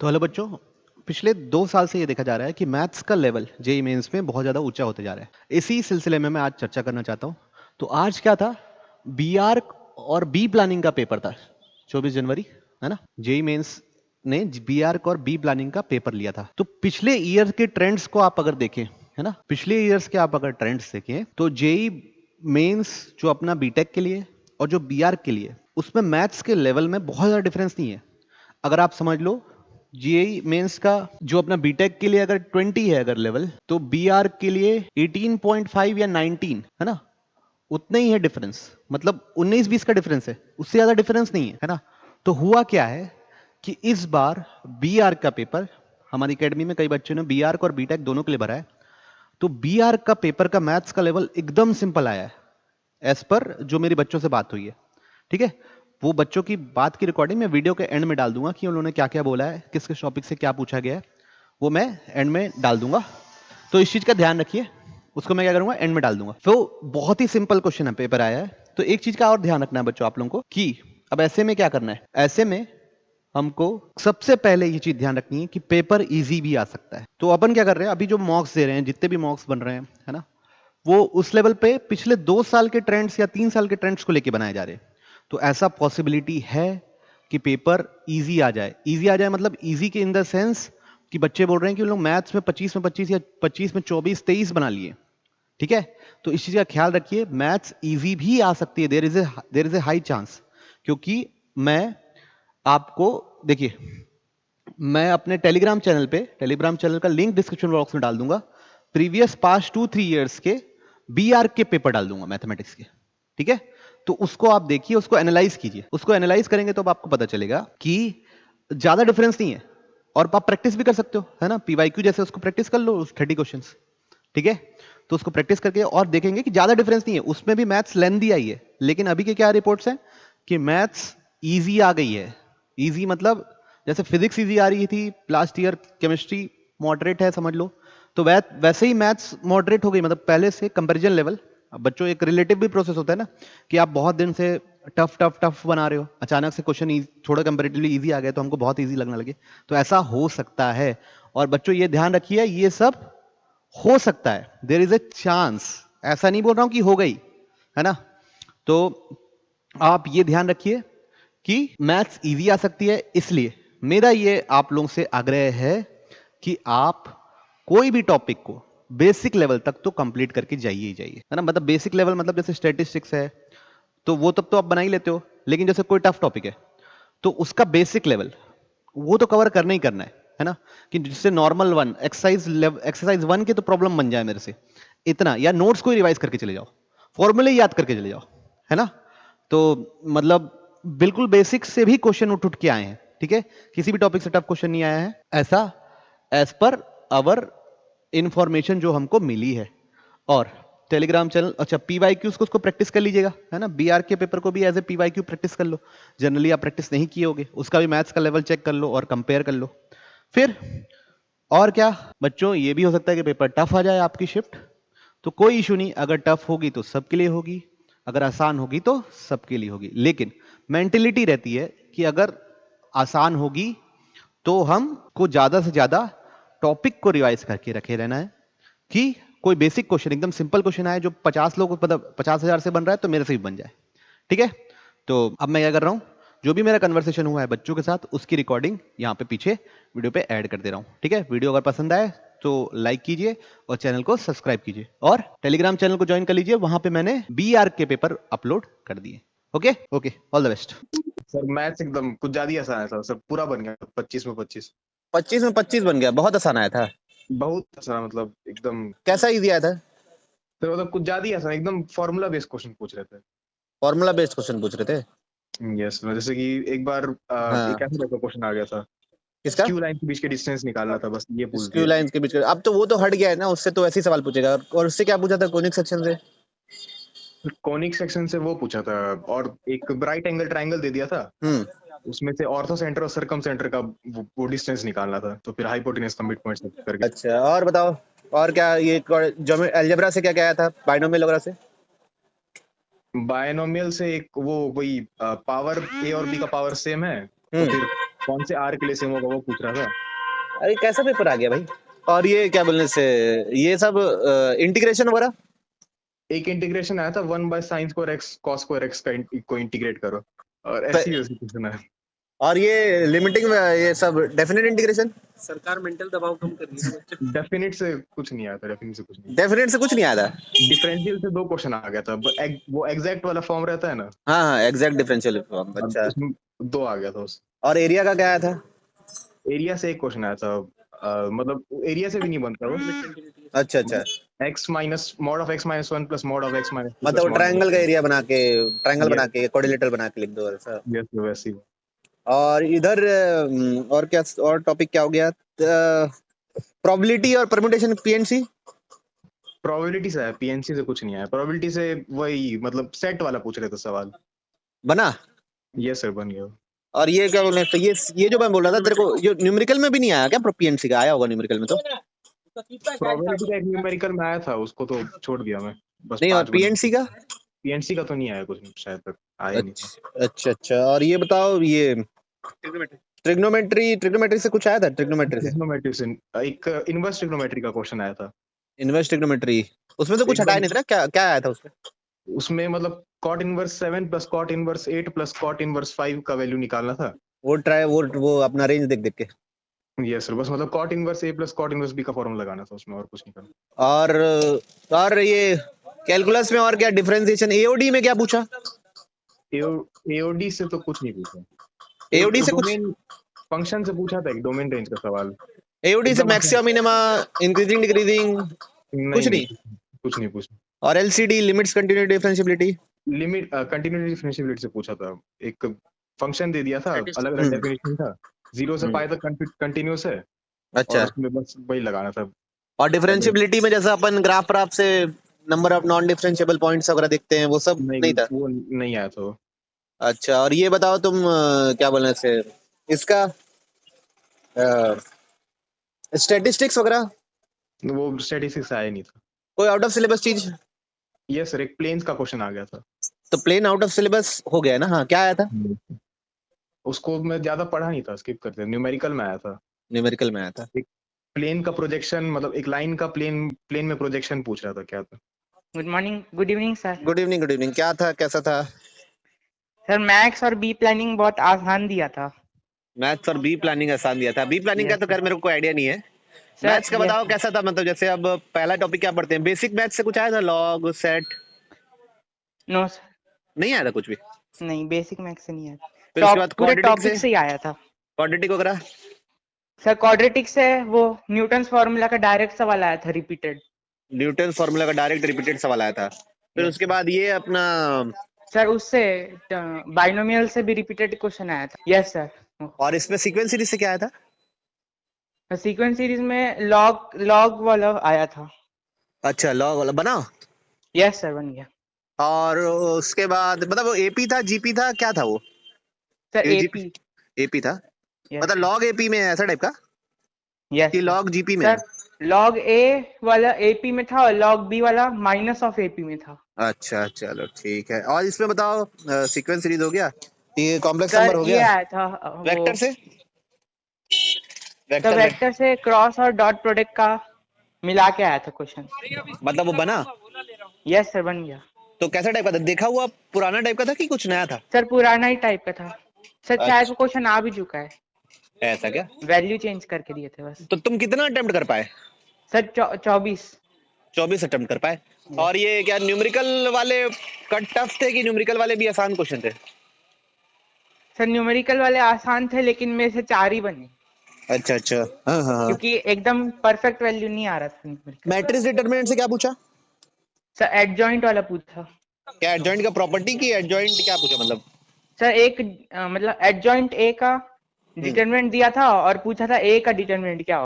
तो हेलो बच्चों, पिछले 2 साल से ये देखा जा रहा है कि मैथ्स का लेवल जेईई मेंस में बहुत ज़्यादा ऊंचा होते जा रहा है। इसी सिलसिले में मैं आज चर्चा करना चाहता हूँ। तो आज क्या था, बी आर और बी प्लानिंग का पेपर था, 24 जनवरी, है ना। जेईई मेंस ने बी आर और बी प्लानिंग का पेपर लिया था। तो पिछले ईयर के ट्रेंड्स को आप अगर देखें, है ना, पिछले ईयर्स के आप अगर ट्रेंड्स देखें तो जेईई मेंस जो अपना बीटेक के लिए और जो बी आर के लिए, उसमें मैथ्स के लेवल में बहुत ज़्यादा डिफरेंस नहीं है। अगर आप समझ लो, जेईई मेंस का जो अपना बीटेक के लिए अगर 20 है अगर लेवल, तो बीआर के लिए 18.5 या 19, है ना, उतना ही है डिफरेंस। मतलब 19-20 का डिफरेंस है, उससे ज्यादा डिफरेंस नहीं है ना। तो हुआ क्या है कि इस बार बीआर का पेपर, हमारी एकेडमी में कई बच्चों ने बीआर और बीटेक दोनों के लिए भरा है, तो बीआर का पेपर का मैथ्स का लेवल एकदम सिंपल आया है, एज पर जो मेरी बच्चों से बात हुई है। ठीक है, वो बच्चों की बात की रिकॉर्डिंग मैं वीडियो के एंड में डाल दूंगा कि उन्होंने क्या क्या बोला है, किस किस टॉपिक से क्या पूछा गया है, वो मैं एंड में डाल दूंगा। तो इस चीज का ध्यान रखिए, उसको मैं क्या करूंगा, एंड में डाल दूंगा। तो बहुत ही सिंपल क्वेश्चन है, पेपर आया है। तो एक चीज का और ध्यान रखना है बच्चों आप लोगों को कि अब ऐसे में क्या करना है। ऐसे में हमको सबसे पहले ये चीज ध्यान रखनी है कि पेपर इजी भी आ सकता है। तो अपन क्या कर रहे हैं, अभी जो मॉक्स दे रहे हैं, जितने भी मॉक्स बन रहे हैं, है ना, वो उस लेवल पे पिछले 2 साल के ट्रेंड्स या 3 साल के ट्रेंड्स को लेके बनाए जा रहे हैं। तो ऐसा पॉसिबिलिटी है कि पेपर इजी आ जाए। इजी आ जाए मतलब इजी के इन द सेंस कि बच्चे बोल रहे हैं कि उन लोग मैथ्स में 25 में 25 या 25 में 24 23 बना लिए। ठीक है, तो इस चीज का ख्याल रखिए, मैथ्स इजी भी आ सकती है, there is a high chance. क्योंकि मैं आपको, देखिए, मैं अपने टेलीग्राम चैनल का लिंक डिस्क्रिप्शन बॉक्स में डाल दूंगा। प्रीवियस पास्ट 2-3 इयर्स के बीआर के पेपर डाल दूंगा मैथमेटिक्स के। ठीक है, तो उसको आप देखिए, उसको एनालाइज कीजिए। उसको एनालाइज करेंगे तो आपको पता चलेगा कि ज्यादा डिफरेंस नहीं है। और आप प्रैक्टिस भी कर सकते हो, है ना, पीवाईक्यू जैसे उसको प्रैक्टिस कर लो, 30 क्वेश्चंस। ठीक है, तो उसको प्रैक्टिस करके और देखेंगे कि ज्यादा डिफरेंस नहीं है। उसमें भी मैथ्स लेंथी आई है, लेकिन अभी के क्या रिपोर्ट्स हैं कि मैथ्स इजी आ गई है। इजी मतलब जैसे फिजिक्स इजी आ रही थी लास्ट ईयर, केमिस्ट्री मॉडरेट है समझ लो, तो वैसे ही मैथ्स मॉडरेट हो गई, मतलब पहले से कंपैरिजन लेवल। अब बच्चों एक रिलेटिव भी प्रोसेस होता है ना, कि आप बहुत दिन से टफ टफ टफ बना रहे हो, अचानक से क्वेश्चन थोड़ा कंपैरेटिवली इजी आ गया तो हमको बहुत इजी लगने लगे। तो ऐसा हो सकता है। और बच्चों ये ध्यान रखिए, ये सब हो सकता है, देयर इज ए चांस। ऐसा नहीं बोल रहा हूं कि हो गई, है ना। तो आप ये ध्यान रखिए कि मैथ्स इजी आ सकती है। इसलिए मेरा ये आप लोगों से आग्रह है कि आप कोई भी टॉपिक को बेसिक लेवल तक तो कंप्लीट करके जाइए ही जाइए, है ना। मतलब बेसिक लेवल मतलब जैसे स्टैटिस्टिक्स है तो वो तब तो आप बना ही लेते हो, लेकिन जैसे कोई टफ टॉपिक है तो उसका बेसिक लेवल वो तो कवर करना ही करना है ना। कि जिससे नॉर्मल वन एक्सरसाइज 1 के तो प्रॉब्लम बन जाए मेरे से इतना, या नोट्स को ही रिवाइज करके चले जाओ, फॉर्मूले याद करके चले जाओ, है ना। तो मतलब बिल्कुल बेसिक से भी क्वेश्चन उठ उठ के आए हैं। ठीक है, किसी भी टॉपिक से टफ क्वेश्चन नहीं आया है ऐसा, एज पर अवर इंफॉर्मेशन जो हमको मिली है। और टेलीग्राम चैनल, अच्छा, पीवाईक्यूज को उसको प्रैक्टिस कर लीजिएगा, है ना। बीआर के पेपर को भी एज ए पीवाईक्यू प्रैक्टिस कर लो। जनरली आप प्रैक्टिस नहीं किए होगे, उसका भी मैथ्स का लेवल चेक कर लो और कंपेयर कर लो। फिर और क्या बच्चों, ये भी हो सकता है कि पेपर टफ आ जाए आपकी शिफ्ट, तो कोई इशू नहीं। अगर टफ होगी तो सबके लिए होगी, अगर आसान होगी तो सबके लिए होगी। लेकिन मेंटेलिटी रहती है कि अगर आसान होगी तो हमको ज्यादा से ज्यादा टॉपिक को रिवाइज करके रखे रहना है, कि कोई बेसिक क्वेश्चन, एकदम सिंपल क्वेश्चन आए जो 50 लोग, मतलब 50,000 से बन रहा है तो मेरे से भी बन जाए। ठीक है, तो अब मैं क्या कर रहा हूं, जो भी मेरा कन्वर्सेशन हुआ है बच्चों के साथ उसकी रिकॉर्डिंग यहाँ पे पीछे वीडियो पे ऐड कर दे रहा हूँ। ठीक है, वीडियो अगर पसंद आए तो लाइक कीजिए और चैनल को सब्सक्राइब कीजिए, और टेलीग्राम चैनल को ज्वाइन कर लीजिए, वहां पे मैंने बीआर के पेपर अपलोड कर दिए। Okay okay, all the best. Sir maths एकदम कुछ ज्यादा ही आसान आया था सर, पूरा बन गया 25 में 25। 25 में 25 बन गया, बहुत आसान आया था। बहुत आसान, मतलब एकदम कैसा इजी आया था? सर, मतलब कुछ ज्यादा ही आसान, एकदम फॉर्मूला बेस्ड क्वेश्चन पूछ रहे थे। फॉर्मूला बेस्ड क्वेश्चन पूछ रहे थे? यस, जैसे कि एक बार हाँ, एक ऐसा क्वेश्चन आ गया था, किसका? स्क्यू लाइन के बीच के डिस्टेंस निकालना था, बस ये पूछ स्क्यू दिया। लाइंस के बीच का, अब तो वो तो हट गया है ना, उससे तो ऐसे ही सवाल पूछेगा। और उससे क्या पूछा था, कोनिक सेक्शन से? कॉनिक सेक्शन से वो पूछा था, और एक राइट एंगल ट्रायंगल दे दिया था, उसमें से ऑर्थो सेंटर और सरकम सेंटर का वो डिस्टेंस निकालना था, तो फिर हाइपोटेनस का मिड पॉइंट करके। अच्छा, और बताओ, और क्या ये अलजेब्रा से क्या क्या आया था, बाइनोमियल वगैरह से? बायनोमियल से एक वो वही पावर ए और बी का पावर सेम है, तो फिर कौन से आर के लिए सेम होगा वो पूछ रहा था। अरे कैसा पेपर आ गया भाई। और ये क्या बोलने से, ये सब इंटीग्रेशन वगैरह। एक इंटीग्रेशन आया था 1/sin²x cos²x को इंटीग्रेट करो, और ऐसी वैसी क्वेश्चन है। और ये लिमिटिंग ये सब डेफिनेट इंटीग्रेशन। सरकार मेंटल दबाव कम कर रही है। डेफिनेट से कुछ नहीं आया था, डेफिनेट से कुछ नहीं। डेफिनेट से कुछ नहीं आया था। डिफरेंशियल से 2 क्वेश्चन आ गया था, वो एग्जैक्ट वाला फॉर्म रहता है ना। हाँ हाँ, एग्जैक्ट डिफरेंशियल फॉर्म। अच्छा, उसमें 2 आ गया था उस। और एरिया का क्या आया था? एरिया से एक क्वेश्चन आया था, मतलब एरिया से भी नहीं बनता वो। अच्छा अच्छा, x minus mod of x minus 1 plus mod of x minus 2 मतलब ट्रायंगल का एरिया बना के, ट्रायंगल Yes. बना के क्वाड्रिलेटरल बना के लिख दो ऐसा। यस वैसी। और इधर और क्या, और टॉपिक क्या हो गया? प्रोबेबिलिटी और परम्यूटेशन पीएनसी। प्रोबेबिलिटी से है, पीएनसी से कुछ नहीं आया। प्रोबेबिलिटी से वही मतलब सेट वाला पूछ रहे थे सवाल। बना। यस सर, बन गया। और ये क्या बोलने, तो ये जो मैं बोल रहा था तेरे को, जो न्यूमेरिकल में भी नहीं आया क्या? पीएनसी का आया होगा न्यूमेरिकल में तो। प्रोबेबिलिटी का एक न्यूमेरिकल में आया था, उसको तो छोड़ दिया मैं बस। नहीं, और पीएनसी का? पीएनसी का तो नहीं आया कुछ, शायद तक आया नहीं। अच्छा अच्छा, और ये बताओ, ये ट्रिग्नोमेट्री से कुछ आया था? ट्रिग्नोमेट्री से एक इनवर्स ट्रिग्नोमेट्री का क्वेश्चन आया था। इनवर्स ट्रिग्नोमेट्री, उसमें तो कुछ हटाया नहीं था। क्या क्या आया था उसमें? उसमें मतलब cot inverse 7 plus cot inverse 8 plus cot inverse 5 का वैल्यू निकालना था। वो अपना रेंज देख देख के। यस सर, बस मतलब cot inverse a plus cot inverse b का फॉर्मूला लगाना था उसमें, और कुछ नहीं करना। और ये कैलकुलस में और क्या डिफरेंशिएशन, एओडी में क्या पूछा? एओडी से तो कुछ नहीं पूछा। एओडी से कुछ, फंक्शन से पूछा था, एक डोमेन रेंज का सवाल। एओडी से मैक्सिमम मिनिमा, इंक्रीजिंग डिक्रीजिंग, कुछ नहीं पूछा। और LCD, limits continuity differentiability. Limit continuity differentiability से पूछा था। एक फंक्शन दे दिया था, अलग अलग डेफिनेशन था, 0 से पाई तक कंटिन्यूअस है। अच्छा, उसमें बस वही लगाना था। और डिफरेंशिएबिलिटी में जैसा अपन ग्राफ से number of non differentiable points वगैरह देखते हैं, वो सब नहीं था? वो नहीं आया था। अच्छा, और ये बताओ तुम, क्या बोलने से, इसका स्टैटिस्टिक्स वगैरह? वो स्टैटिस्टिक्स आया नहीं था। कोई आउट ऑफ सिलेबस चीज? यस सर, एक प्लेन्स का क्वेश्चन आ गया था। तो प्लेन आउट ऑफ सिलेबस हो गया ना? हाँ, क्या आया था? उसको मैं ज्यादा पढ़ा नहीं था, स्किप करते। न्यूमेरिकल में आया था। न्यूमेरिकल में आया था। एक प्लेन का प्रोजेक्शन, मतलब एक लाइन का प्लेन में प्रोजेक्शन पूछ रहा था। क्या था? Good morning, good evening sir. Good evening. क्या था, कैसा था? सर मैथ्स और बी प्लानिंग बहुत आसान दिया था। मैथ्स और बी प्लानिंग आसान दिया था। बी प्लानिंग का तो खैर मेरे को कोई आइडिया नहीं है। मैथ्स का बताओ कैसा था? मतलब जैसे अब पहला टॉपिक क्या पढ़ते हैं, बेसिक मैथ्स से कुछ आया था? Log, set? नो सर, नहीं आया था कुछ भी? नहीं, बेसिक मैथ्स से नहीं आया। फिर उसके बाद पूरे टॉपिक से ही आया था। क्वाड्रेटिक वगैरह? सर क्वाड्रेटिक से वो न्यूटन्स फार्मूला का डायरेक्ट सवाल आया था, रिपीटेड। न्यूटन फार्मूला का डायरेक्ट रिपीटेड सवाल आया था। फिर उसके बाद ये अपना, सर उससे बाइनोमियल से भी रिपीटेड क्वेश्चन आया था। Yes sir. और इसमें सीक्वेंस सीरीज से क्या आया था? सीक्वेंस सीरीज में लॉग वाला आया था। अच्छा, लॉग वाला बना? यस सर, बन गया। और उसके बाद मतलब वो एपी था, जीपी था, क्या था वो? सर एपी था। मतलब लॉग एपी में ऐसा टाइप का? यस, कि लॉग जीपी में? सर लॉग ए वाला एपी में था और लॉग बी वाला माइनस ऑफ एपी में था। अच्छा, चलो ठीक है। और इसमें बताओ, सीक्वेंस सीरीज हो गया, ये कॉम्प्लेक्स नंबर हो गया। ये आया था वेक्टर से? वेक्टर से क्रॉस और डॉट प्रोडक्ट का मिला के आया था क्वेश्चन। मतलब वो बना? यस सर, बन गया। तो कैसा टाइप का था? देखा हुआ पुराना टाइप का था कि कुछ नया था? सर पुराना ही टाइप का था सर। शायद वो क्वेश्चन आ भी चुका है। ऐसा क्या? वैल्यू चेंज करके दिए थे बस। तो तुम कितना अटेम्प्ट कर पाए? सर 24 अटेम्प्ट कर पाए। और ये क्या न्यूमेरिकल वाले कट टफ थे कि न्यूमेरिकल वाले भी आसान क्वेश्चन थे? सर न्यूमेरिकल वाले आसान थे, लेकिन मेरे से 4 ही बने। अच्छा, हाँ। क्योंकि एकदम परफेक्ट वैल्यू नहीं आ रहा था। मैट्रिक्स डिटरमिनेंट से क्या पूछा? सर एडजॉइंट वाला पूछा। क्या एडजॉइंट का प्रॉपर्टी की एडजॉइंट क्या पूछा? मतलब सर एक मतलब एडजॉइंट ए का डिटरमिनेंट दिया था और पूछा था ए का डिटरमिनेंट क्या